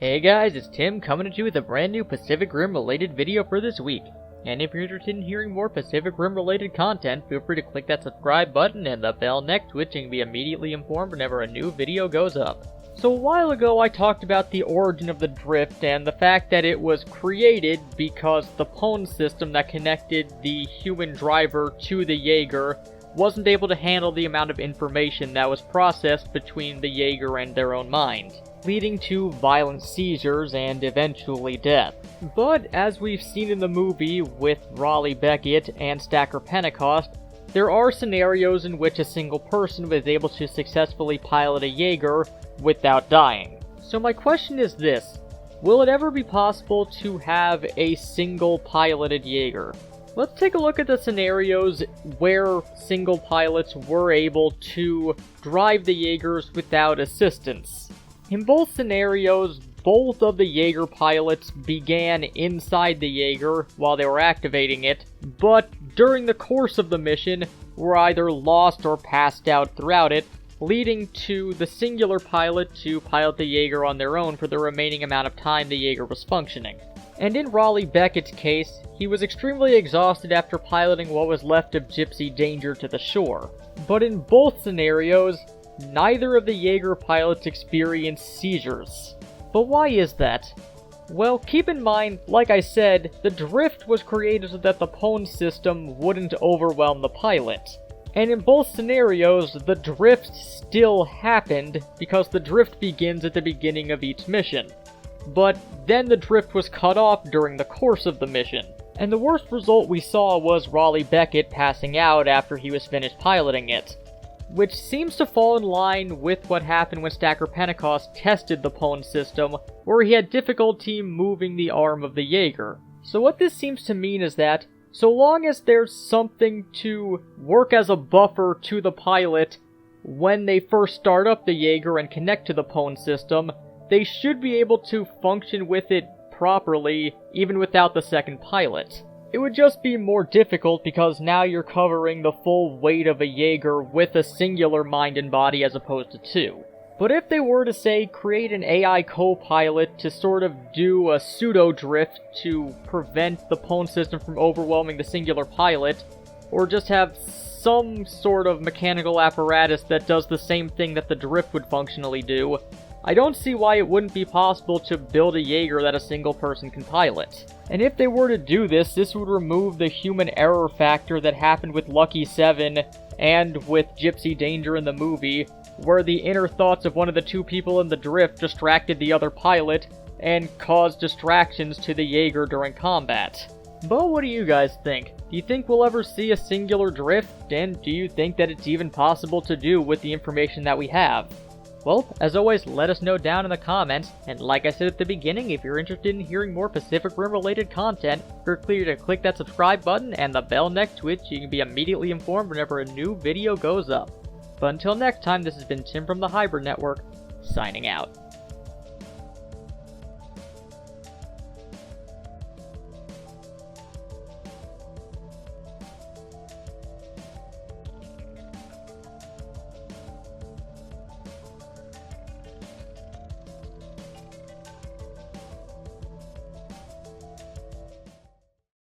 Hey guys, it's Tim coming at you with a brand new Pacific Rim related video for this week. And if you're interested in hearing more Pacific Rim related content, feel free to click that subscribe button and the bell next to it so you can be immediately informed whenever a new video goes up. So a while ago I talked about the origin of the drift and the fact that it was created because the phone system that connected the human driver to the Jaeger wasn't able to handle the amount of information that was processed between the Jaeger and their own mind, leading to violent seizures and eventually death. But as we've seen in the movie with Raleigh Beckett and Stacker Pentecost, there are scenarios in which a single person was able to successfully pilot a Jaeger without dying. So my question is this: will it ever be possible to have a single piloted Jaeger? Let's take a look at the scenarios where single pilots were able to drive the Jaegers without assistance. In both scenarios, both of the Jaeger pilots began inside the Jaeger while they were activating it, but during the course of the mission were either lost or passed out throughout it, leading to the singular pilot to pilot the Jaeger on their own for the remaining amount of time the Jaeger was functioning. And in Raleigh Beckett's case, he was extremely exhausted after piloting what was left of Gypsy Danger to the shore. But in both scenarios, neither of the Jaeger pilots experienced seizures. But why is that? Well, keep in mind, like I said, the drift was created so that the phone system wouldn't overwhelm the pilot. And in both scenarios, the drift still happened because the drift begins at the beginning of each mission. But then the drift was cut off during the course of the mission. And the worst result we saw was Raleigh Beckett passing out after he was finished piloting it, which seems to fall in line with what happened when Stacker Pentecost tested the phone system, where he had difficulty moving the arm of the Jaeger. So what this seems to mean is that, so long as there's something to work as a buffer to the pilot when they first start up the Jaeger and connect to the phone system, they should be able to function with it properly, even without the second pilot. It would just be more difficult because now you're covering the full weight of a Jaeger with a singular mind and body as opposed to two. But if they were to, say, create an AI co-pilot to sort of do a pseudo-drift to prevent the phone system from overwhelming the singular pilot, or just have some sort of mechanical apparatus that does the same thing that the drift would functionally do, I don't see why it wouldn't be possible to build a Jaeger that a single person can pilot. And if they were to do this, this would remove the human error factor that happened with Lucky 7 and with Gypsy Danger in the movie, where the inner thoughts of one of the two people in the drift distracted the other pilot and caused distractions to the Jaeger during combat. But what do you guys think? Do you think we'll ever see a singular drift? And do you think that it's even possible to do with the information that we have? Well, as always, let us know down in the comments, and like I said at the beginning, if you're interested in hearing more Pacific Rim related content, feel free to click that subscribe button and the bell next to it so you can be immediately informed whenever a new video goes up. But until next time, this has been Tim from the Hybrid Network, signing out.